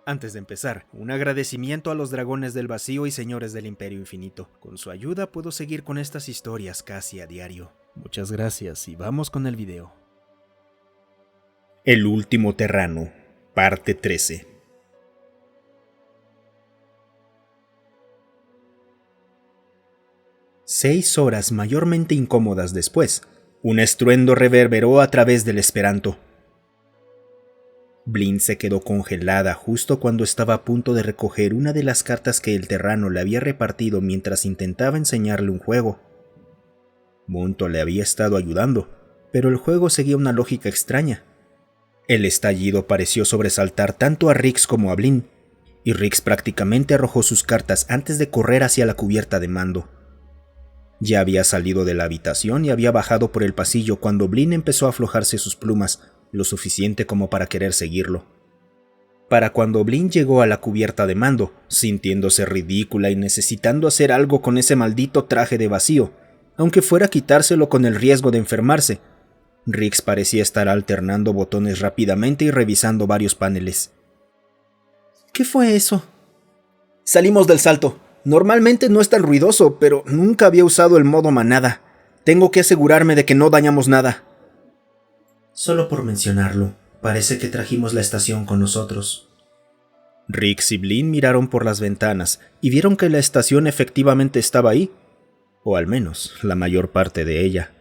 Antes de empezar, un agradecimiento a los dragones del vacío y señores del Imperio Infinito. Con su ayuda puedo seguir con estas historias casi a diario. Muchas gracias y vamos con el video. El último terrano, parte 13. Seis horas mayormente incómodas después, un estruendo reverberó a través del esperanto. Blin se quedó congelada justo cuando estaba a punto de recoger una de las cartas que el terrano le había repartido mientras intentaba enseñarle un juego. Munto le había estado ayudando, pero el juego seguía una lógica extraña. El estallido pareció sobresaltar tanto a Rix como a Blin, y Rix prácticamente arrojó sus cartas antes de correr hacia la cubierta de mando. Ya había salido de la habitación y había bajado por el pasillo cuando Blin empezó a aflojarse sus plumas, lo suficiente como para querer seguirlo. Para cuando Blin llegó a la cubierta de mando, sintiéndose ridícula y necesitando hacer algo con ese maldito traje de vacío, aunque fuera quitárselo con el riesgo de enfermarse, Rix parecía estar alternando botones rápidamente y revisando varios paneles. ¿Qué fue eso? Salimos del salto. Normalmente no es tan ruidoso, pero nunca había usado el modo manada. Tengo que asegurarme de que no dañamos nada. Solo por mencionarlo, parece que trajimos la estación con nosotros. Rix y Blin miraron por las ventanas y vieron que la estación efectivamente estaba ahí, o al menos la mayor parte de ella.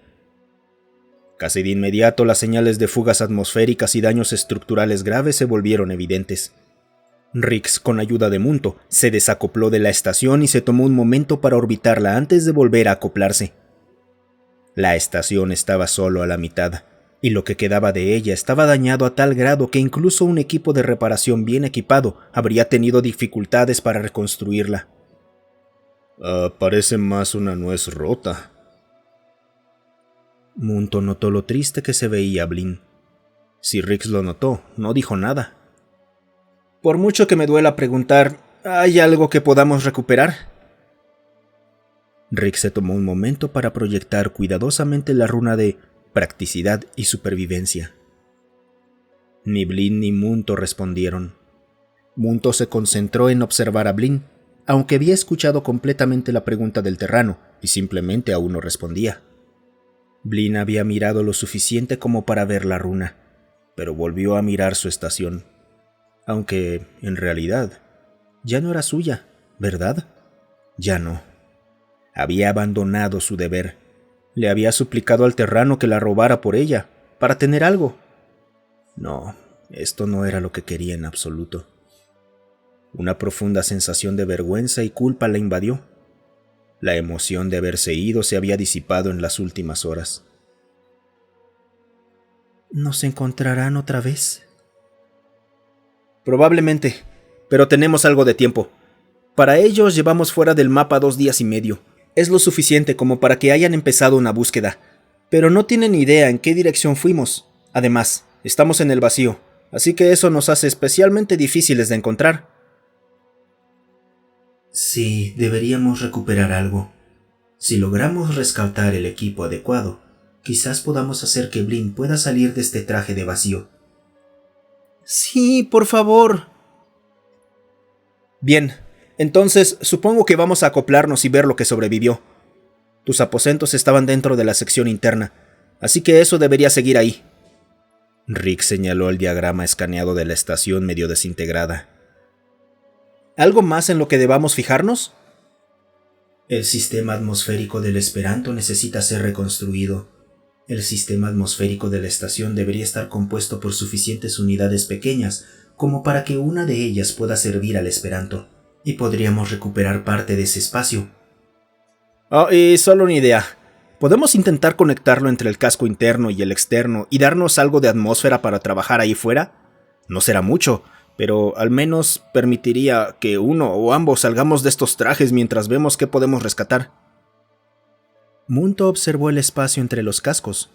Casi de inmediato las señales de fugas atmosféricas y daños estructurales graves se volvieron evidentes. Rix, con ayuda de Munto, se desacopló de la estación y se tomó un momento para orbitarla antes de volver a acoplarse. La estación estaba solo a la mitad, y lo que quedaba de ella estaba dañado a tal grado que incluso un equipo de reparación bien equipado habría tenido dificultades para reconstruirla. Parece más una nuez rota. Munto notó lo triste que se veía Blin. Si Rix lo notó, no dijo nada. Por mucho que me duela preguntar, ¿hay algo que podamos recuperar? Rix se tomó un momento para proyectar cuidadosamente la runa de practicidad y supervivencia. Ni Blin ni Munto respondieron. Munto se concentró en observar a Blin, aunque había escuchado completamente la pregunta del terrano y simplemente aún no respondía. Blin había mirado lo suficiente como para ver la runa, pero volvió a mirar su estación. Aunque, en realidad, ya no era suya, ¿verdad? Ya no. Había abandonado su deber. Le había suplicado al terrano que la robara por ella, para tener algo. No, esto no era lo que quería en absoluto. Una profunda sensación de vergüenza y culpa la invadió. La emoción de haberse ido se había disipado en las últimas horas. ¿Nos encontrarán otra vez? Probablemente, pero tenemos algo de tiempo. Para ellos llevamos fuera del mapa 2 días y medio. Es lo suficiente como para que hayan empezado una búsqueda. Pero no tienen idea en qué dirección fuimos. Además, estamos en el vacío, así que eso nos hace especialmente difíciles de encontrar. Sí, deberíamos recuperar algo. Si logramos rescatar el equipo adecuado, quizás podamos hacer que Blin pueda salir de este traje de vacío. Sí, por favor. Bien, entonces supongo que vamos a acoplarnos y ver lo que sobrevivió. Tus aposentos estaban dentro de la sección interna, así que eso debería seguir ahí. Rick señaló el diagrama escaneado de la estación medio desintegrada. ¿Algo más en lo que debamos fijarnos? El sistema atmosférico del Esperanto necesita ser reconstruido. El sistema atmosférico de la estación debería estar compuesto por suficientes unidades pequeñas como para que una de ellas pueda servir al Esperanto, y podríamos recuperar parte de ese espacio. Y solo una idea. ¿Podemos intentar conectarlo entre el casco interno y el externo y darnos algo de atmósfera para trabajar ahí fuera? No será mucho, pero al menos permitiría que uno o ambos salgamos de estos trajes mientras vemos qué podemos rescatar. Munto observó el espacio entre los cascos,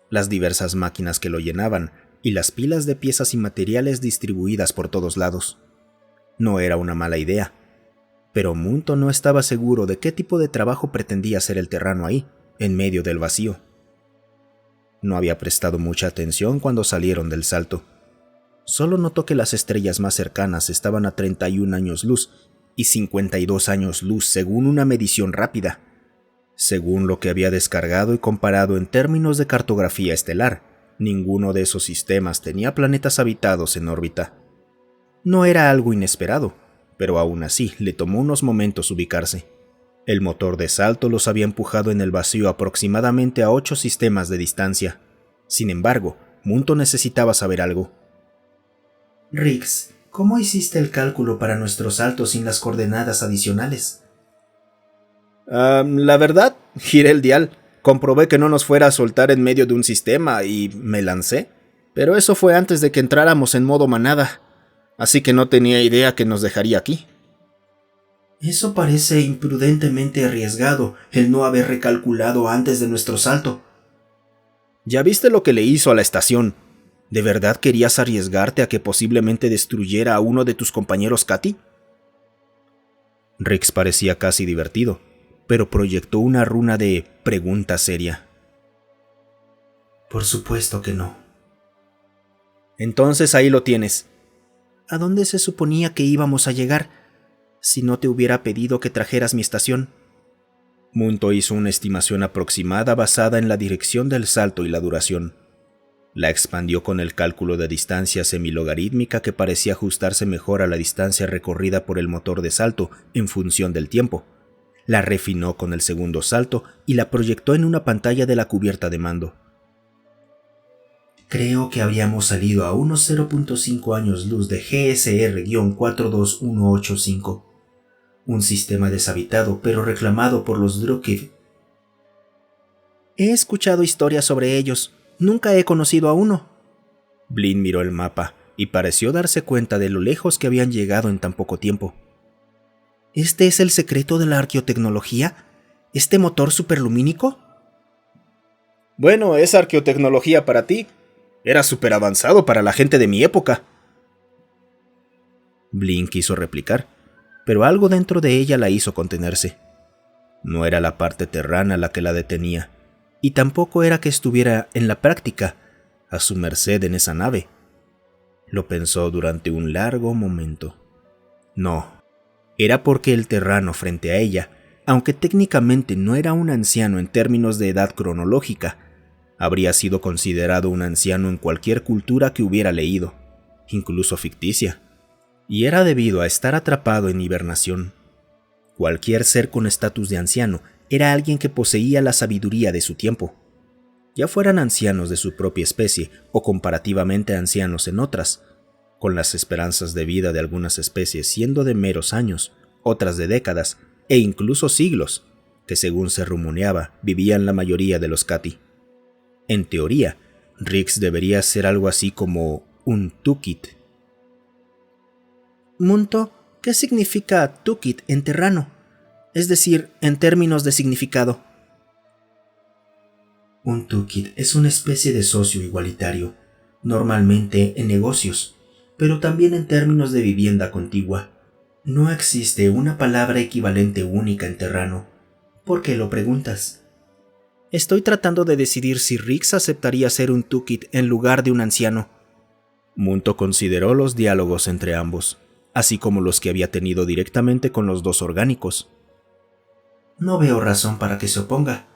las diversas máquinas que lo llenaban y las pilas de piezas y materiales distribuidas por todos lados. No era una mala idea, pero Munto no estaba seguro de qué tipo de trabajo pretendía hacer el terrano ahí, en medio del vacío. No había prestado mucha atención cuando salieron del salto. solo notó que las estrellas más cercanas estaban a 31 años luz y 52 años luz según una medición rápida, según lo que había descargado y comparado en términos de cartografía estelar. Ninguno de esos sistemas tenía planetas habitados en órbita. No era algo inesperado, pero aún así le tomó unos momentos ubicarse. El motor de salto los había empujado en el vacío aproximadamente a 8 sistemas de distancia. Sin embargo, Munto necesitaba saber algo. Riggs, ¿cómo hiciste el cálculo para nuestro salto sin las coordenadas adicionales? La verdad, giré el dial, comprobé que no nos fuera a soltar en medio de un sistema y me lancé. Pero eso fue antes de que entráramos en modo manada, así que no tenía idea que nos dejaría aquí. Eso parece imprudentemente arriesgado, el no haber recalculado antes de nuestro salto. ¿Ya viste lo que le hizo a la estación? ¿De verdad querías arriesgarte a que posiblemente destruyera a uno de tus compañeros Katy? Riggs parecía casi divertido, pero proyectó una runa de pregunta seria. Por supuesto que no. Entonces ahí lo tienes. ¿A dónde se suponía que íbamos a llegar si no te hubiera pedido que trajeras mi estación? Munto hizo una estimación aproximada basada en la dirección del salto y la duración. La expandió con el cálculo de distancia semilogarítmica que parecía ajustarse mejor a la distancia recorrida por el motor de salto en función del tiempo. La refinó con el segundo salto y la proyectó en una pantalla de la cubierta de mando. Creo que habíamos salido a unos 0.5 años luz de GSR-42185, un sistema deshabitado pero reclamado por los Drukiv. He escuchado historias sobre ellos, nunca he conocido a uno. Blin miró el mapa y pareció darse cuenta de lo lejos que habían llegado en tan poco tiempo. ¿Este es el secreto de la arqueotecnología? ¿Este motor superlumínico? Bueno, es arqueotecnología para ti. Era súper avanzado para la gente de mi época. Blin quiso replicar, pero algo dentro de ella la hizo contenerse. No era la parte terrana la que la detenía, y tampoco era que estuviera en la práctica, a su merced en esa nave. Lo pensó durante un largo momento. No, era porque el terrano frente a ella, aunque técnicamente no era un anciano en términos de edad cronológica, habría sido considerado un anciano en cualquier cultura que hubiera leído, incluso ficticia, y era debido a estar atrapado en hibernación. Cualquier ser con estatus de anciano era alguien que poseía la sabiduría de su tiempo, ya fueran ancianos de su propia especie o comparativamente ancianos en otras, con las esperanzas de vida de algunas especies siendo de meros años, otras de décadas e incluso siglos, que según se rumoreaba vivían la mayoría de los Katy. En teoría, Riggs debería ser algo así como un Tukit. Munto, ¿qué significa Tukit en terrano? Es decir, en términos de significado. Un Tukit es una especie de socio igualitario, normalmente en negocios, pero también en términos de vivienda contigua. No existe una palabra equivalente única en terrano. ¿Por qué lo preguntas? Estoy tratando de decidir si Riggs aceptaría ser un Tukit en lugar de un anciano. Munto consideró los diálogos entre ambos, así como los que había tenido directamente con los dos orgánicos. No veo razón para que se oponga.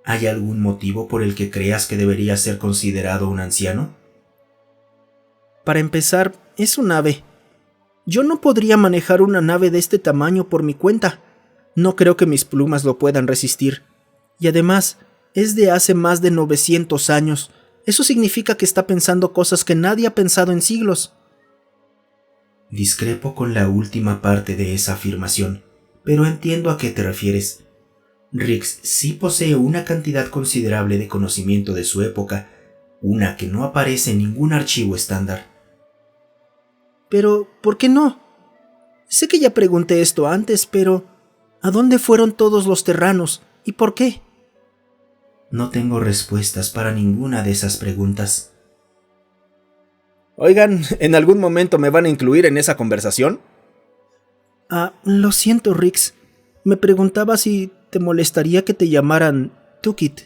¿Hay algún motivo por el que creas que debería ser considerado un anciano? Para empezar, es un ave. Yo no podría manejar una nave de este tamaño por mi cuenta. No creo que mis plumas lo puedan resistir. Y además, es de hace más de 900 años. Eso significa que está pensando cosas que nadie ha pensado en siglos. Discrepo con la última parte de esa afirmación, pero entiendo a qué te refieres. Riggs sí posee una cantidad considerable de conocimiento de su época, una que no aparece en ningún archivo estándar. Pero, ¿por qué no? Sé que ya pregunté esto antes, pero ¿a dónde fueron todos los terranos y por qué? No tengo respuestas para ninguna de esas preguntas. Oigan, ¿en algún momento me van a incluir en esa conversación? Lo siento, Riggs. Me preguntaba si te molestaría que te llamaran Tukit.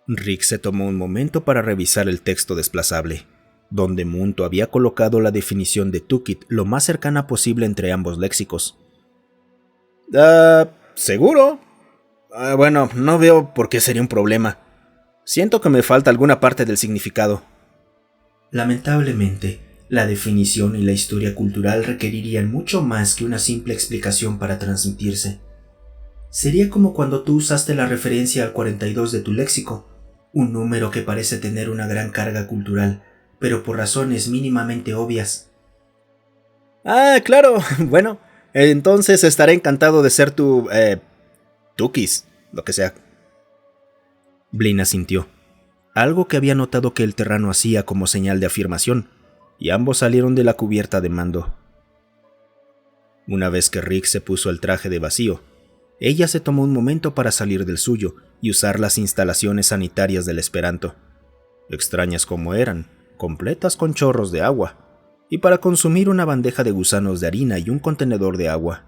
Riggs se tomó un momento para revisar el texto desplazable. donde Munto había colocado la definición de Tukit lo más cercana posible entre ambos léxicos. ¿Seguro? Bueno, no veo por qué sería un problema. Siento que me falta alguna parte del significado. Lamentablemente, la definición y la historia cultural requerirían mucho más que una simple explicación para transmitirse. Sería como cuando tú usaste la referencia al 42 de tu léxico, un número que parece tener una gran carga cultural, pero por razones mínimamente obvias. Claro, bueno, entonces estaré encantado de ser tu... Tukis, lo que sea. Blin asintió, algo que había notado que el terrano hacía como señal de afirmación, y ambos salieron de la cubierta de mando. Una vez que Rick se puso el traje de vacío, ella se tomó un momento para salir del suyo y usar las instalaciones sanitarias del Esperanto, extrañas como eran, completas con chorros de agua, y para consumir una bandeja de gusanos de harina y un contenedor de agua.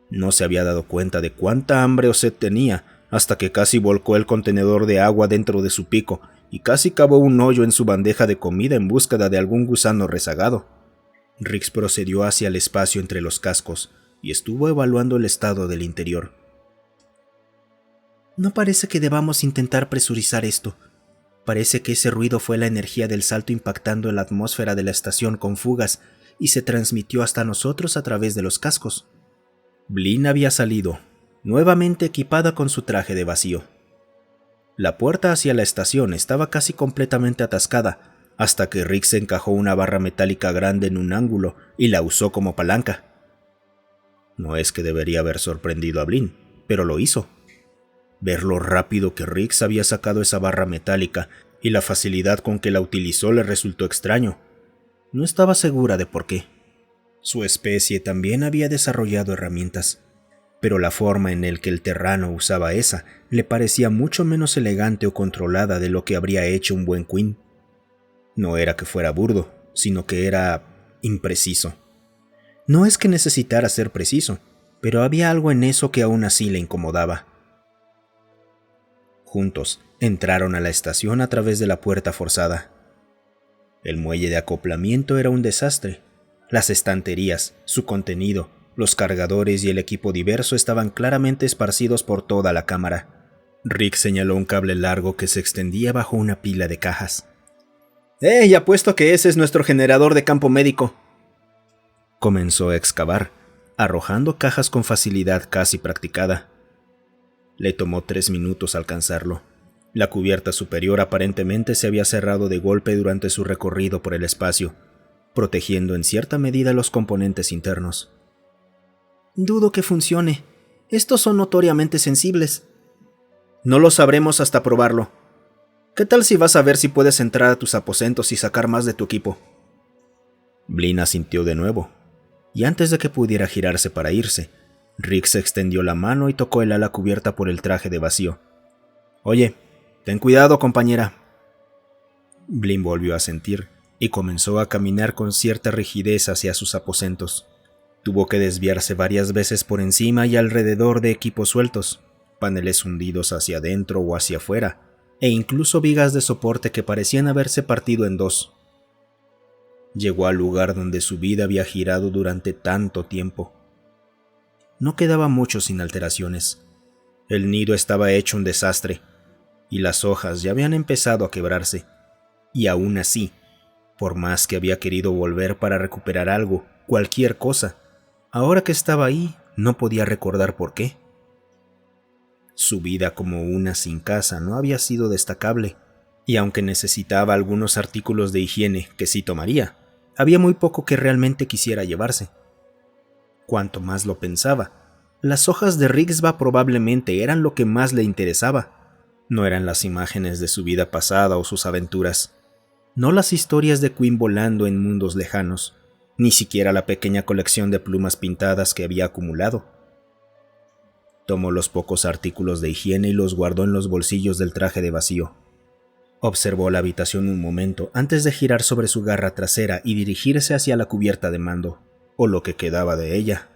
No se había dado cuenta de cuánta hambre o sed tenía hasta que casi volcó el contenedor de agua dentro de su pico y casi cavó un hoyo en su bandeja de comida en búsqueda de algún gusano rezagado. Rix procedió hacia el espacio entre los cascos y estuvo evaluando el estado del interior. No parece que debamos intentar presurizar esto. Parece que ese ruido fue la energía del salto impactando en la atmósfera de la estación con fugas y se transmitió hasta nosotros a través de los cascos. Blin había salido, nuevamente equipada con su traje de vacío. La puerta hacia la estación estaba casi completamente atascada, hasta que Rick se encajó una barra metálica grande en un ángulo y la usó como palanca. No es que debería haber sorprendido a Blin, pero lo hizo. Ver lo rápido que Rick había sacado esa barra metálica y la facilidad con que la utilizó le resultó extraño. No estaba segura de por qué. Su especie también había desarrollado herramientas, pero la forma en la que el terrano usaba esa le parecía mucho menos elegante o controlada de lo que habría hecho un buen Queen. No era que fuera burdo, sino que era impreciso. No es que necesitara ser preciso, pero había algo en eso que aún así le incomodaba. Juntos entraron a la estación a través de la puerta forzada. El muelle de acoplamiento era un desastre. Las estanterías, su contenido, los cargadores y el equipo diverso estaban claramente esparcidos por toda la cámara. Rick señaló un cable largo que se extendía bajo una pila de cajas. Y apuesto que ese es nuestro generador de campo médico. Comenzó a excavar, arrojando cajas con facilidad casi practicada. Le tomó 3 minutos alcanzarlo. La cubierta superior aparentemente se había cerrado de golpe durante su recorrido por el espacio, protegiendo en cierta medida los componentes internos. Dudo que funcione. Estos son notoriamente sensibles. No lo sabremos hasta probarlo. ¿Qué tal si vas a ver si puedes entrar a tus aposentos y sacar más de tu equipo? Blin asintió de nuevo, y antes de que pudiera girarse para irse, Rick se extendió la mano y tocó el ala cubierta por el traje de vacío. Oye, ten cuidado, compañera. Blin volvió a asentir y comenzó a caminar con cierta rigidez hacia sus aposentos. Tuvo que desviarse varias veces por encima y alrededor de equipos sueltos, paneles hundidos hacia adentro o hacia afuera, e incluso vigas de soporte que parecían haberse partido en dos. Llegó al lugar donde su vida había girado durante tanto tiempo. No quedaba mucho sin alteraciones. El nido estaba hecho un desastre, y las hojas ya habían empezado a quebrarse, y aún así, por más que había querido volver para recuperar algo, cualquier cosa, ahora que estaba ahí, no podía recordar por qué. Su vida como una sin casa no había sido destacable, y aunque necesitaba algunos artículos de higiene que sí tomaría, había muy poco que realmente quisiera llevarse. Cuanto más lo pensaba, las hojas de Rigsba probablemente eran lo que más le interesaba. No eran las imágenes de su vida pasada o sus aventuras, no las historias de Queen volando en mundos lejanos, ni siquiera la pequeña colección de plumas pintadas que había acumulado. Tomó los pocos artículos de higiene y los guardó en los bolsillos del traje de vacío. Observó la habitación un momento antes de girar sobre su garra trasera y dirigirse hacia la cubierta de mando, o lo que quedaba de ella.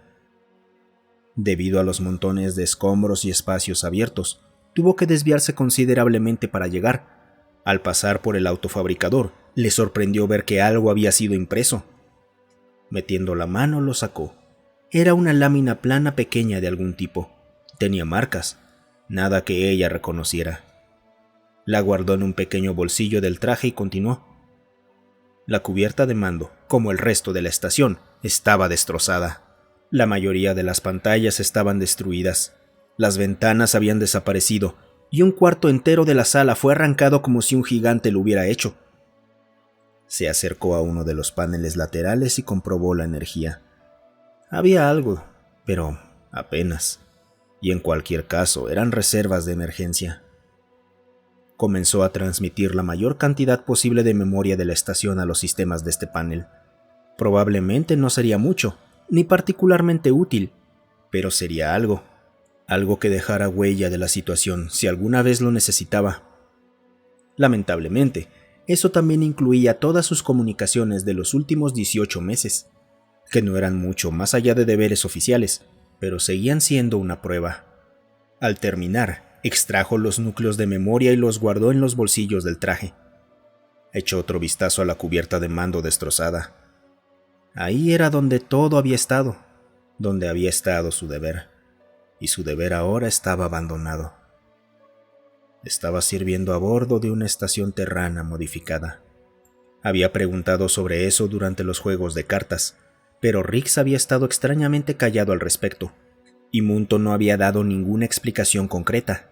Debido a los montones de escombros y espacios abiertos, tuvo que desviarse considerablemente para llegar. Al pasar por el autofabricador, le sorprendió ver que algo había sido impreso. Metiendo la mano lo sacó. Era una lámina plana pequeña de algún tipo. Tenía marcas, nada que ella reconociera. La guardó en un pequeño bolsillo del traje y continuó. La cubierta de mando, como el resto de la estación, estaba destrozada. La mayoría de las pantallas estaban destruidas. Las ventanas habían desaparecido y un cuarto entero de la sala fue arrancado como si un gigante lo hubiera hecho. Se acercó a uno de los paneles laterales y comprobó la energía. Había algo, pero apenas. Y en cualquier caso eran reservas de emergencia. Comenzó a transmitir la mayor cantidad posible de memoria de la estación a los sistemas de este panel. Probablemente no sería mucho, ni particularmente útil, pero sería algo que dejara huella de la situación si alguna vez lo necesitaba. Lamentablemente, eso también incluía todas sus comunicaciones de los últimos 18 meses, que no eran mucho más allá de deberes oficiales, pero seguían siendo una prueba. Al terminar, extrajo los núcleos de memoria y los guardó en los bolsillos del traje. Echó otro vistazo a la cubierta de mando destrozada. Ahí era donde todo había estado, donde había estado su deber, y su deber ahora estaba abandonado. Estaba sirviendo a bordo de una estación terrana modificada. Había preguntado sobre eso durante los juegos de cartas, pero Riggs había estado extrañamente callado al respecto, y Munto no había dado ninguna explicación concreta.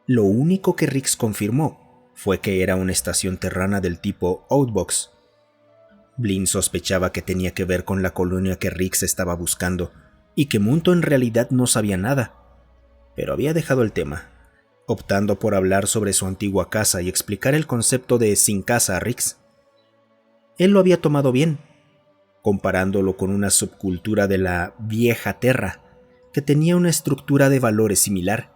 Lo único que Riggs confirmó fue que era una estación terrana del tipo Outbox. Blinn sospechaba que tenía que ver con la colonia que Riggs estaba buscando, y que Munto en realidad no sabía nada, pero había dejado el tema, optando por hablar sobre su antigua casa y explicar el concepto de sin casa a Riggs. Él lo había tomado bien, comparándolo con una subcultura de la Vieja Terra, que tenía una estructura de valores similar.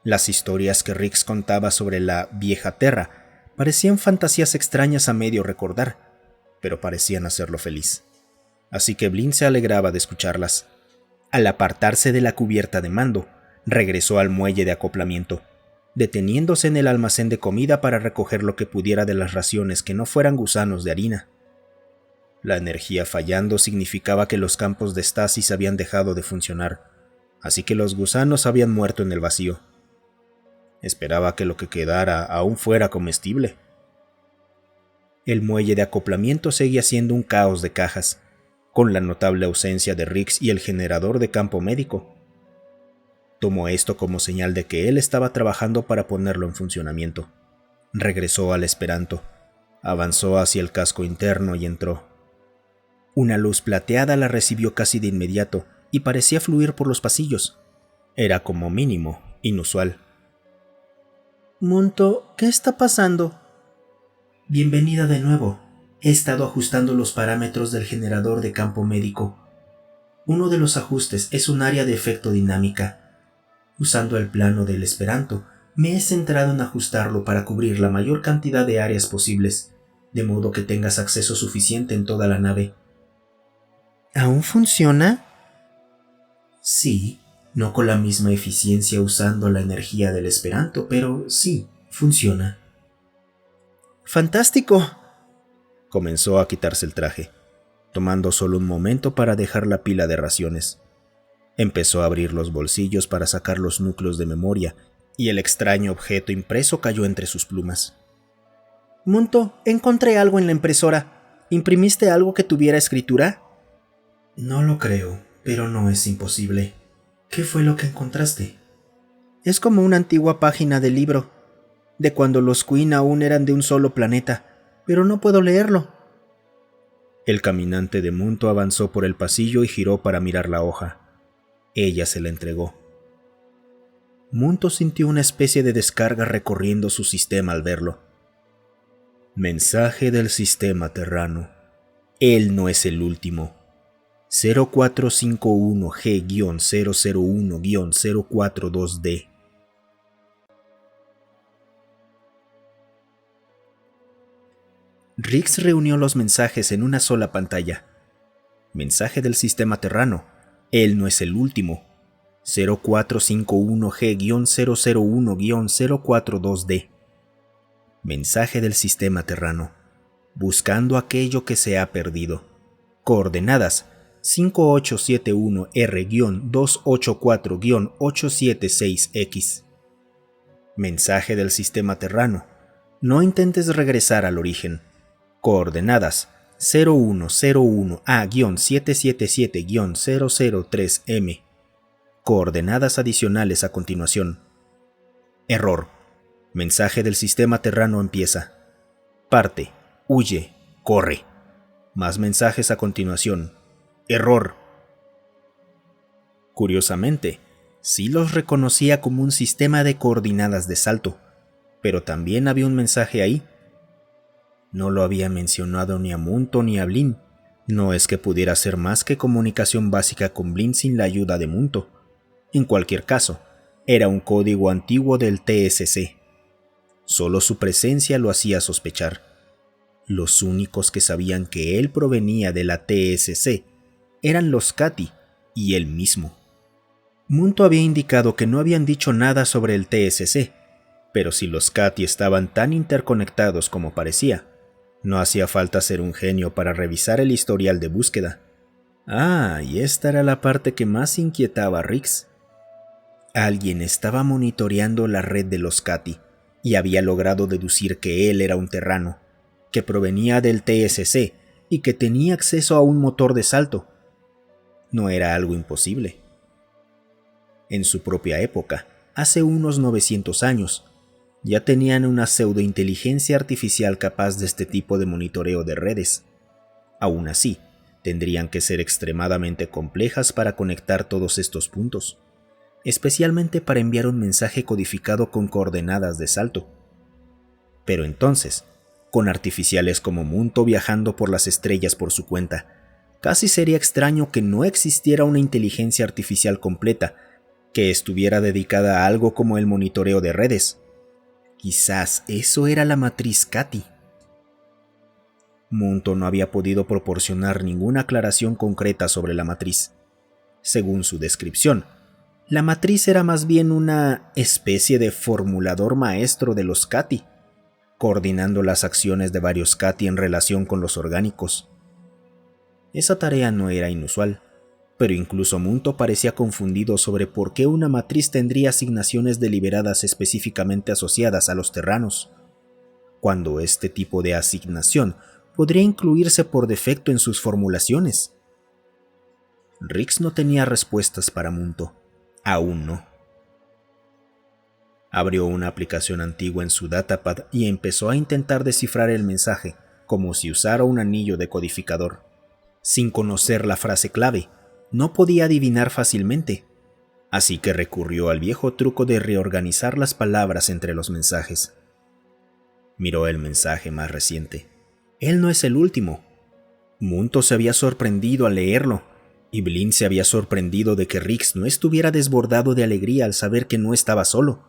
Las historias que Riggs contaba sobre la Vieja Terra parecían fantasías extrañas a medio recordar, pero parecían hacerlo feliz. Así que Blinn se alegraba de escucharlas. Al apartarse de la cubierta de mando, regresó al muelle de acoplamiento, deteniéndose en el almacén de comida para recoger lo que pudiera de las raciones que no fueran gusanos de harina. La energía fallando significaba que los campos de estasis habían dejado de funcionar, así que los gusanos habían muerto en el vacío. Esperaba que lo que quedara aún fuera comestible. El muelle de acoplamiento seguía siendo un caos de cajas, con la notable ausencia de Riggs y el generador de campo médico. Tomó esto como señal de que él estaba trabajando para ponerlo en funcionamiento. Regresó al Esperanto, avanzó hacia el casco interno y entró. Una luz plateada la recibió casi de inmediato y parecía fluir por los pasillos. Era como mínimo inusual. Munto, ¿qué está pasando? Bienvenida de nuevo. He estado ajustando los parámetros del generador de campo médico. Uno de los ajustes es un área de efecto dinámica. Usando el plano del Esperanto, me he centrado en ajustarlo para cubrir la mayor cantidad de áreas posibles, de modo que tengas acceso suficiente en toda la nave. ¿Aún funciona? Sí, no con la misma eficiencia usando la energía del Esperanto, pero sí, funciona. ¡Fantástico! Comenzó a quitarse el traje, tomando solo un momento para dejar la pila de raciones. Empezó a abrir los bolsillos para sacar los núcleos de memoria, y el extraño objeto impreso cayó entre sus plumas. Munto, encontré algo en la impresora. ¿Imprimiste algo que tuviera escritura? No lo creo, pero no es imposible. ¿Qué fue lo que encontraste? Es como una antigua página de libro, de cuando los Queen aún eran de un solo planeta, pero no puedo leerlo. El caminante de Munto avanzó por el pasillo y giró para mirar la hoja. Ella se la entregó. Munto sintió una especie de descarga recorriendo su sistema al verlo. Mensaje del sistema terrano. Él no es el último. 0451G-001-042D. Riggs reunió los mensajes en una sola pantalla. Mensaje del sistema terrano. Él no es el último. 0451G-001-042D. Mensaje del sistema terrano. buscando aquello que se ha perdido. Coordenadas 5871R-284-876X. Mensaje del sistema terrano. No intentes regresar al origen. Coordenadas 0101A-777-003M. Coordenadas adicionales a continuación. Error. Mensaje del sistema terrano empieza. Parte, huye, corre. Más mensajes a continuación. Error. Curiosamente, sí los reconocía como un sistema de coordenadas de salto, pero también había un mensaje ahí. No lo había mencionado ni a Munto ni a Blin. No es que pudiera ser más que comunicación básica con Blin sin la ayuda de Munto. En cualquier caso, era un código antiguo del TSC. Solo su presencia lo hacía sospechar. Los únicos que sabían que él provenía de la TSC eran los Cati y él mismo. Munto había indicado que no habían dicho nada sobre el TSC, pero si los Cati estaban tan interconectados como parecía, no hacía falta ser un genio para revisar el historial de búsqueda. Y esta era la parte que más inquietaba a Rix. Alguien estaba monitoreando la red de los Cati y había logrado deducir que él era un terrano, que provenía del TSC y que tenía acceso a un motor de salto. No era algo imposible. En su propia época, hace unos 900 años, ya tenían una pseudointeligencia artificial capaz de este tipo de monitoreo de redes. Aún así, tendrían que ser extremadamente complejas para conectar todos estos puntos, especialmente para enviar un mensaje codificado con coordenadas de salto. Pero entonces, con artificiales como Munto viajando por las estrellas por su cuenta, casi sería extraño que no existiera una inteligencia artificial completa que estuviera dedicada a algo como el monitoreo de redes. Quizás eso era la matriz Cati. Munto no había podido proporcionar ninguna aclaración concreta sobre la matriz. Según su descripción, la matriz era más bien una especie de formulador maestro de los Cati, coordinando las acciones de varios Cati en relación con los orgánicos. Esa tarea no era inusual, pero incluso Munto parecía confundido sobre por qué una matriz tendría asignaciones deliberadas específicamente asociadas a los terranos, cuando este tipo de asignación podría incluirse por defecto en sus formulaciones. Rix no tenía respuestas para Munto, aún no. Abrió una aplicación antigua en su datapad y empezó a intentar descifrar el mensaje, como si usara un anillo decodificador. Sin conocer la frase clave, no podía adivinar fácilmente, así que recurrió al viejo truco de reorganizar las palabras entre los mensajes. Miró el mensaje más reciente. Él no es el último. Munto se había sorprendido al leerlo, y Blin se había sorprendido de que Rix no estuviera desbordado de alegría al saber que no estaba solo.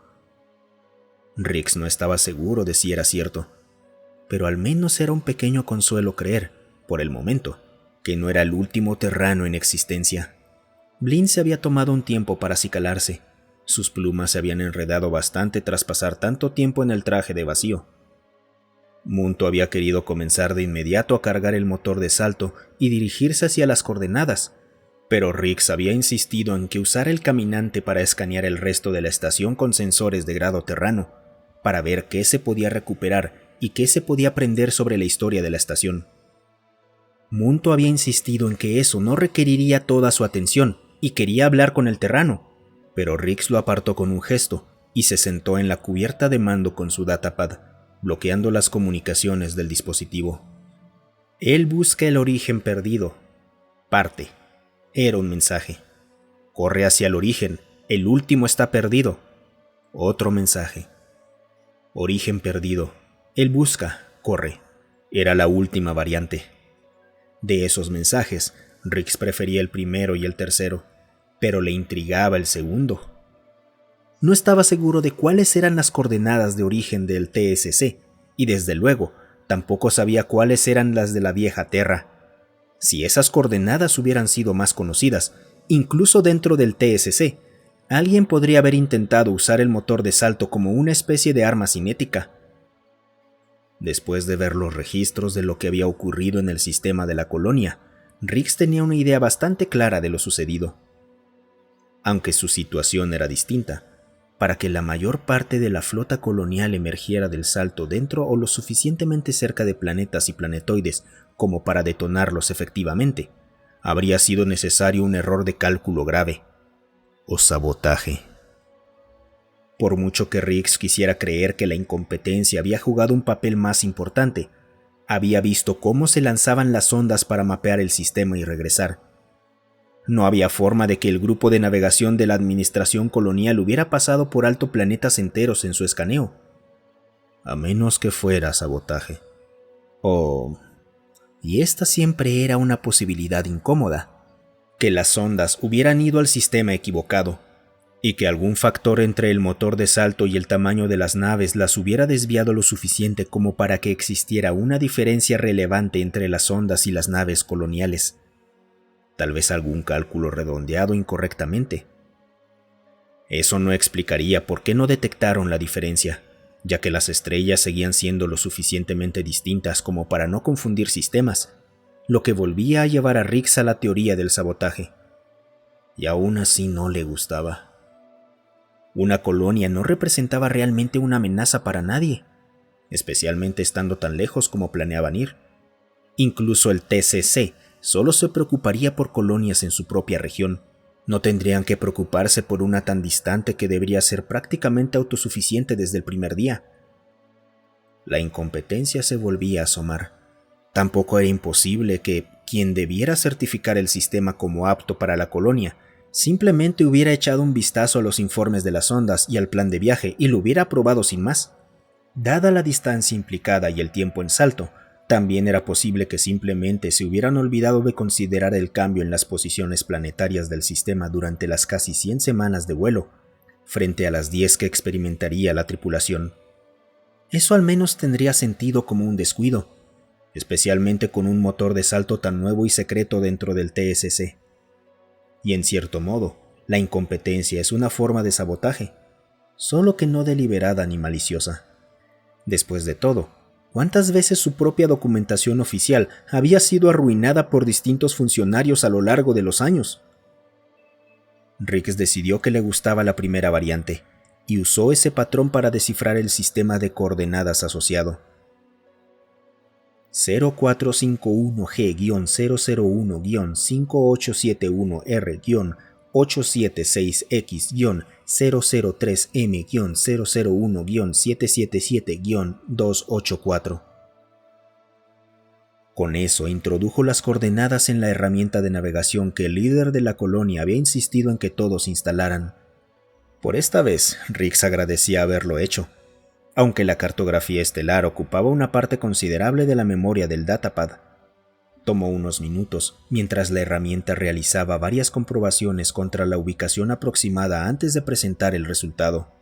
Rix no estaba seguro de si era cierto, pero al menos era un pequeño consuelo creer, por el momento, que no era el último terrano en existencia. Blin se había tomado un tiempo para acicalarse. Sus plumas se habían enredado bastante tras pasar tanto tiempo en el traje de vacío. Munto había querido comenzar de inmediato a cargar el motor de salto y dirigirse hacia las coordenadas, pero Rix había insistido en que usara el caminante para escanear el resto de la estación con sensores de grado terrano, para ver qué se podía recuperar y qué se podía aprender sobre la historia de la estación. Munto había insistido en que eso no requeriría toda su atención y quería hablar con el terrano, pero Rix lo apartó con un gesto y se sentó en la cubierta de mando con su datapad, bloqueando las comunicaciones del dispositivo. Él busca el origen perdido. Parte. Era un mensaje. Corre hacia el origen. El último está perdido. Otro mensaje. Origen perdido. Él busca. Corre. Era la última variante. De esos mensajes, Rix prefería el primero y el tercero, pero le intrigaba el segundo. No estaba seguro de cuáles eran las coordenadas de origen del TSC, y desde luego, tampoco sabía cuáles eran las de la vieja Terra. Si esas coordenadas hubieran sido más conocidas, incluso dentro del TSC, alguien podría haber intentado usar el motor de salto como una especie de arma cinética. Después de ver los registros de lo que había ocurrido en el sistema de la colonia, Riggs tenía una idea bastante clara de lo sucedido. Aunque su situación era distinta, para que la mayor parte de la flota colonial emergiera del salto dentro o lo suficientemente cerca de planetas y planetoides como para detonarlos efectivamente, habría sido necesario un error de cálculo grave, o sabotaje. Por mucho que Riggs quisiera creer que la incompetencia había jugado un papel más importante, había visto cómo se lanzaban las sondas para mapear el sistema y regresar. No había forma de que el grupo de navegación de la administración colonial hubiera pasado por alto planetas enteros en su escaneo, a menos que fuera sabotaje. Y esta siempre era una posibilidad incómoda, que las sondas hubieran ido al sistema equivocado, y que algún factor entre el motor de salto y el tamaño de las naves las hubiera desviado lo suficiente como para que existiera una diferencia relevante entre las sondas y las naves coloniales. Tal vez algún cálculo redondeado incorrectamente. Eso no explicaría por qué no detectaron la diferencia, ya que las estrellas seguían siendo lo suficientemente distintas como para no confundir sistemas, lo que volvía a llevar a Riggs a la teoría del sabotaje. Y aún así no le gustaba. Una colonia no representaba realmente una amenaza para nadie, especialmente estando tan lejos como planeaban ir. Incluso el TCC solo se preocuparía por colonias en su propia región. No tendrían que preocuparse por una tan distante que debería ser prácticamente autosuficiente desde el primer día. La incompetencia se volvía a asomar. Tampoco era imposible que quien debiera certificar el sistema como apto para la colonia simplemente hubiera echado un vistazo a los informes de las sondas y al plan de viaje y lo hubiera aprobado sin más. Dada la distancia implicada y el tiempo en salto, también era posible que simplemente se hubieran olvidado de considerar el cambio en las posiciones planetarias del sistema durante las casi 100 semanas de vuelo, frente a las 10 que experimentaría la tripulación. Eso al menos tendría sentido como un descuido, especialmente con un motor de salto tan nuevo y secreto dentro del TSC. Y en cierto modo, la incompetencia es una forma de sabotaje, solo que no deliberada ni maliciosa. Después de todo, ¿cuántas veces su propia documentación oficial había sido arruinada por distintos funcionarios a lo largo de los años? Riggs decidió que le gustaba la primera variante, y usó ese patrón para descifrar el sistema de coordenadas asociado. 0451G001-587-1R-876X-003M-001-777-284. Con eso introdujo las coordenadas en la herramienta de navegación que el líder de la colonia había insistido en que todos instalaran. Por esta vez, Riggs agradecía haberlo hecho, aunque la cartografía estelar ocupaba una parte considerable de la memoria del datapad. Tomó unos minutos mientras la herramienta realizaba varias comprobaciones contra la ubicación aproximada antes de presentar el resultado.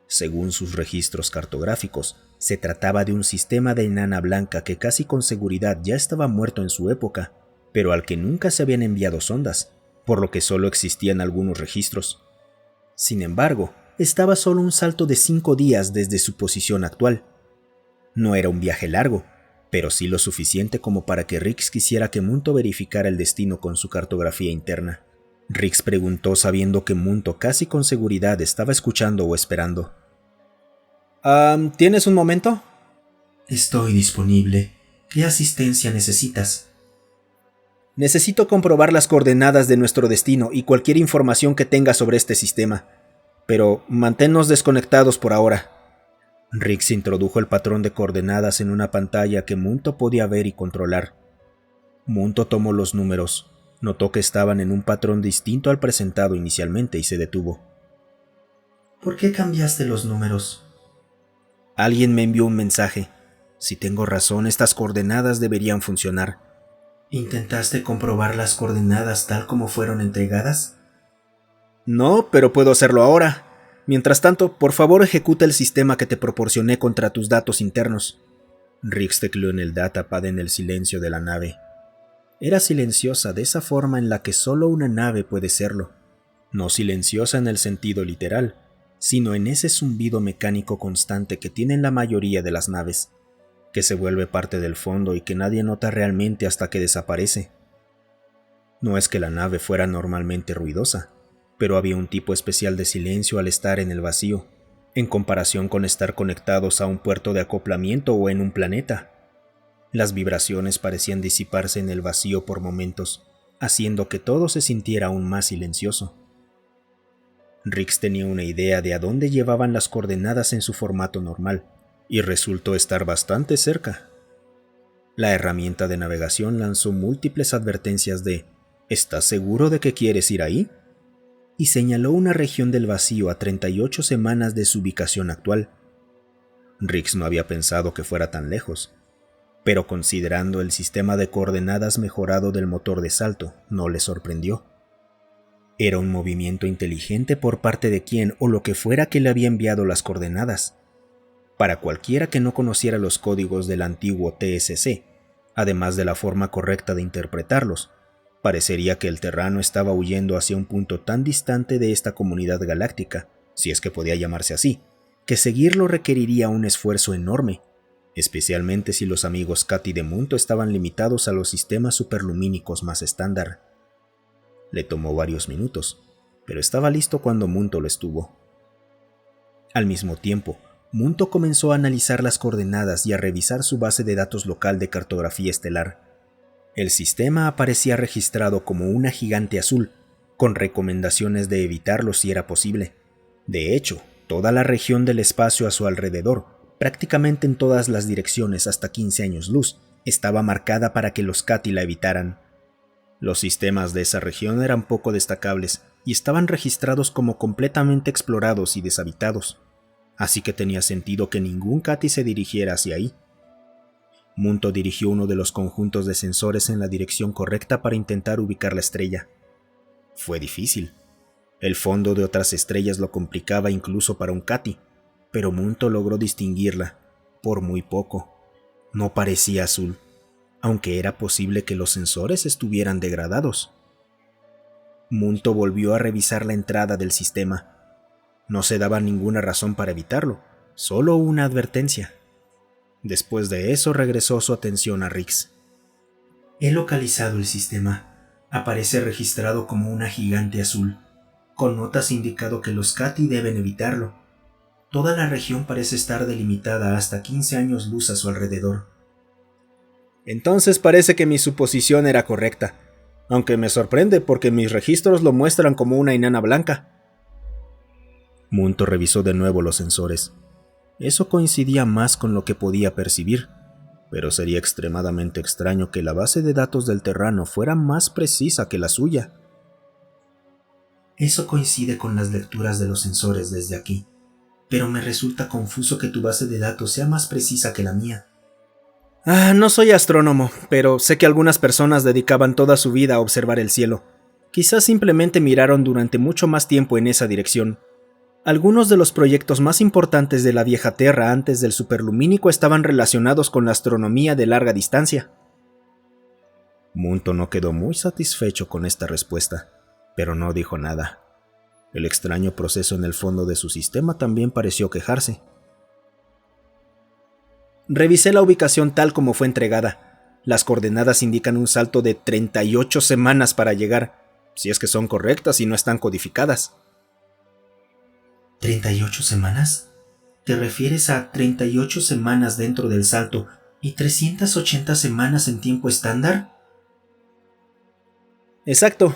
Según sus registros cartográficos, se trataba de un sistema de enana blanca que casi con seguridad ya estaba muerto en su época, pero al que nunca se habían enviado sondas, por lo que solo existían algunos registros. Sin embargo, estaba solo un salto de 5 días desde su posición actual. No era un viaje largo, pero sí lo suficiente como para que Riggs quisiera que Munto verificara el destino con su cartografía interna. Riggs preguntó sabiendo que Munto casi con seguridad estaba escuchando o esperando. ¿Tienes un momento? Estoy disponible. ¿Qué asistencia necesitas? Necesito comprobar las coordenadas de nuestro destino y cualquier información que tengas sobre este sistema. Pero manténnos desconectados por ahora. Riggs introdujo el patrón de coordenadas en una pantalla que Munto podía ver y controlar. Munto tomó los números, notó que estaban en un patrón distinto al presentado inicialmente y se detuvo. ¿Por qué cambiaste los números? Alguien me envió un mensaje. Si tengo razón, estas coordenadas deberían funcionar. ¿Intentaste comprobar las coordenadas tal como fueron entregadas? No, pero puedo hacerlo ahora. Mientras tanto, por favor ejecuta el sistema que te proporcioné contra tus datos internos. Riggs tecleó en el datapad en el silencio de la nave. Era silenciosa de esa forma en la que solo una nave puede serlo. No silenciosa en el sentido literal, sino en ese zumbido mecánico constante que tienen la mayoría de las naves, que se vuelve parte del fondo y que nadie nota realmente hasta que desaparece. No es que la nave fuera normalmente ruidosa, pero había un tipo especial de silencio al estar en el vacío, en comparación con estar conectados a un puerto de acoplamiento o en un planeta. Las vibraciones parecían disiparse en el vacío por momentos, haciendo que todo se sintiera aún más silencioso. Rix tenía una idea de a dónde llevaban las coordenadas en su formato normal, y resultó estar bastante cerca. La herramienta de navegación lanzó múltiples advertencias de ¿estás seguro de que quieres ir ahí? Y señaló una región del vacío a 38 semanas de su ubicación actual. Rix no había pensado que fuera tan lejos, pero considerando el sistema de coordenadas mejorado del motor de salto, no le sorprendió. Era un movimiento inteligente por parte de quien o lo que fuera que le había enviado las coordenadas. Para cualquiera que no conociera los códigos del antiguo TSC, además de la forma correcta de interpretarlos, parecería que el Terrano estaba huyendo hacia un punto tan distante de esta comunidad galáctica, si es que podía llamarse así, que seguirlo requeriría un esfuerzo enorme, especialmente si los amigos Cat y de Munto estaban limitados a los sistemas superlumínicos más estándar. Le tomó varios minutos, pero estaba listo cuando Munto lo estuvo. Al mismo tiempo, Munto comenzó a analizar las coordenadas y a revisar su base de datos local de cartografía estelar. El sistema aparecía registrado como una gigante azul, con recomendaciones de evitarlo si era posible. De hecho, toda la región del espacio a su alrededor, prácticamente en todas las direcciones hasta 15 años luz, estaba marcada para que los Cati la evitaran. Los sistemas de esa región eran poco destacables y estaban registrados como completamente explorados y deshabitados, así que tenía sentido que ningún Cati se dirigiera hacia ahí. Munto dirigió uno de los conjuntos de sensores en la dirección correcta para intentar ubicar la estrella. Fue difícil. El fondo de otras estrellas lo complicaba incluso para un Cati, pero Munto logró distinguirla, por muy poco. No parecía azul, aunque era posible que los sensores estuvieran degradados. Munto volvió a revisar la entrada del sistema. No se daba ninguna razón para evitarlo, solo una advertencia. Después de eso regresó su atención a Rix. He localizado el sistema. Aparece registrado como una gigante azul, con notas indicando que los Cati deben evitarlo. Toda la región parece estar delimitada hasta 15 años luz a su alrededor. Entonces parece que mi suposición era correcta, aunque me sorprende porque mis registros lo muestran como una enana blanca. Munto revisó de nuevo los sensores. Eso coincidía más con lo que podía percibir, pero sería extremadamente extraño que la base de datos del Terrano fuera más precisa que la suya. Eso coincide con las lecturas de los sensores desde aquí, pero me resulta confuso que tu base de datos sea más precisa que la mía. No soy astrónomo, pero sé que algunas personas dedicaban toda su vida a observar el cielo. Quizás simplemente miraron durante mucho más tiempo en esa dirección. Algunos de los proyectos más importantes de la vieja Tierra antes del superlumínico estaban relacionados con la astronomía de larga distancia. Munto no quedó muy satisfecho con esta respuesta, pero no dijo nada. El extraño proceso en el fondo de su sistema también pareció quejarse. Revisé la ubicación tal como fue entregada. Las coordenadas indican un salto de 38 semanas para llegar, si es que son correctas y no están codificadas. ¿38 semanas? ¿Te refieres a 38 semanas dentro del salto y 380 semanas en tiempo estándar? Exacto.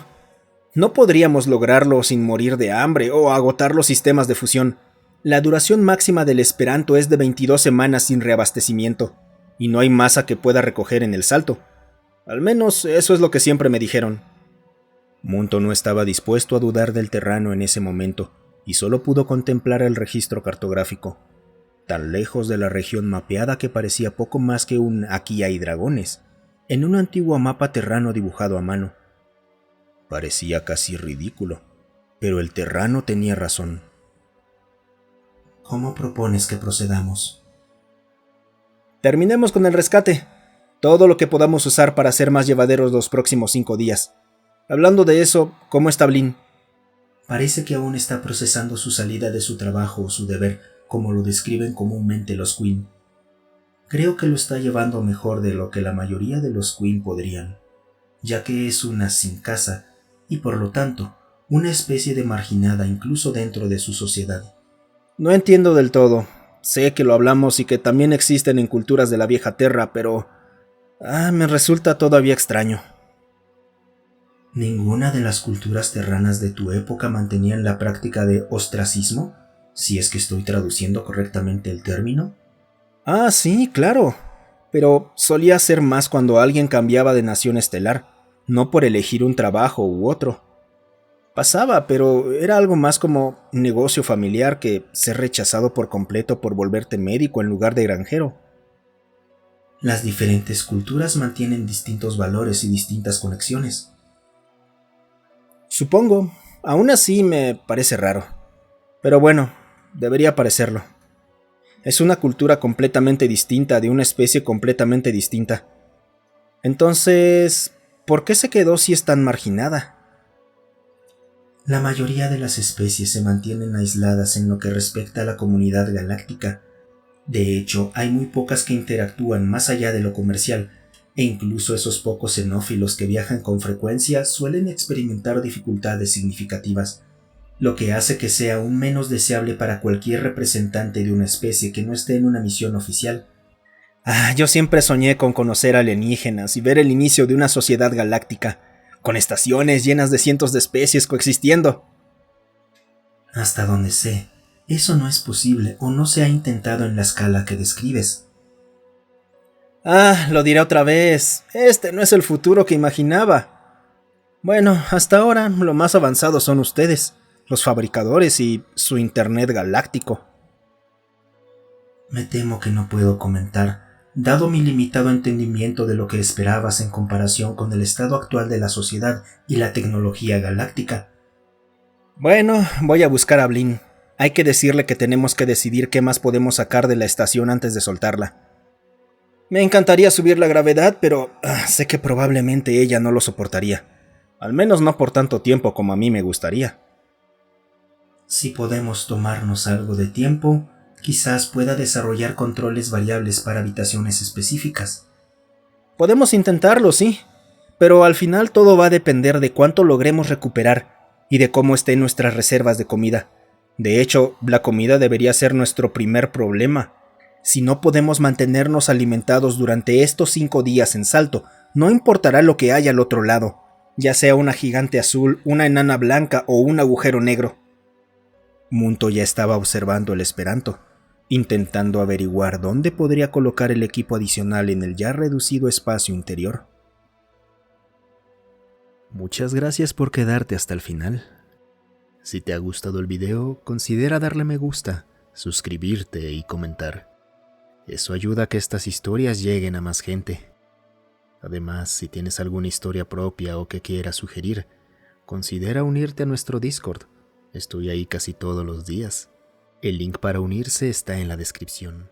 No podríamos lograrlo sin morir de hambre o agotar los sistemas de fusión. La duración máxima del Esperanto es de 22 semanas sin reabastecimiento, y no hay masa que pueda recoger en el salto. Al menos eso es lo que siempre me dijeron. Munto no estaba dispuesto a dudar del Terrano en ese momento, y solo pudo contemplar el registro cartográfico, tan lejos de la región mapeada que parecía poco más que un "aquí hay dragones", en un antiguo mapa terrano dibujado a mano. Parecía casi ridículo, pero el Terrano tenía razón. ¿Cómo propones que procedamos? Terminemos con el rescate. Todo lo que podamos usar para hacer más llevaderos los próximos 5 días. Hablando de eso, ¿cómo está Blin? Parece que aún está procesando su salida de su trabajo o su deber, como lo describen comúnmente los Queen. Creo que lo está llevando mejor de lo que la mayoría de los Queen podrían, ya que es una sin casa y por lo tanto una especie de marginada incluso dentro de su sociedad. No entiendo del todo. Sé que lo hablamos y que también existen en culturas de la vieja Terra, pero me resulta todavía extraño. ¿Ninguna de las culturas terranas de tu época mantenían la práctica de ostracismo? Si es que estoy traduciendo correctamente el término. Sí, claro. Pero solía ser más cuando alguien cambiaba de nación estelar, no por elegir un trabajo u otro. Pasaba, pero era algo más como negocio familiar que ser rechazado por completo por volverte médico en lugar de granjero. Las diferentes culturas mantienen distintos valores y distintas conexiones. Supongo. Aún así me parece raro. Pero bueno, debería parecerlo. Es una cultura completamente distinta de una especie completamente distinta. Entonces, ¿por qué se quedó si es tan marginada? La mayoría de las especies se mantienen aisladas en lo que respecta a la comunidad galáctica. De hecho, hay muy pocas que interactúan más allá de lo comercial, e incluso esos pocos xenófilos que viajan con frecuencia suelen experimentar dificultades significativas, lo que hace que sea aún menos deseable para cualquier representante de una especie que no esté en una misión oficial. Yo siempre soñé con conocer alienígenas y ver el inicio de una sociedad galáctica, con estaciones llenas de cientos de especies coexistiendo. Hasta donde sé, eso no es posible o no se ha intentado en la escala que describes. Lo diré otra vez, este no es el futuro que imaginaba. Bueno, hasta ahora lo más avanzado son ustedes, los fabricadores y su Internet galáctico. Me temo que no puedo comentar, dado mi limitado entendimiento de lo que esperabas en comparación con el estado actual de la sociedad y la tecnología galáctica. Bueno, voy a buscar a Blin. Hay que decirle que tenemos que decidir qué más podemos sacar de la estación antes de soltarla. Me encantaría subir la gravedad, pero sé que probablemente ella no lo soportaría. Al menos no por tanto tiempo como a mí me gustaría. Si podemos tomarnos algo de tiempo, quizás pueda desarrollar controles variables para habitaciones específicas. Podemos intentarlo, sí, pero al final todo va a depender de cuánto logremos recuperar y de cómo estén nuestras reservas de comida. De hecho, la comida debería ser nuestro primer problema. Si no podemos mantenernos alimentados durante estos 5 días en Salto, no importará lo que haya al otro lado, ya sea una gigante azul, una enana blanca o un agujero negro. Munto ya estaba observando el Esperanto, intentando averiguar dónde podría colocar el equipo adicional en el ya reducido espacio interior. Muchas gracias por quedarte hasta el final. Si te ha gustado el video, considera darle me gusta, suscribirte y comentar. Eso ayuda a que estas historias lleguen a más gente. Además, si tienes alguna historia propia o que quieras sugerir, considera unirte a nuestro Discord. Estoy ahí casi todos los días. El link para unirse está en la descripción.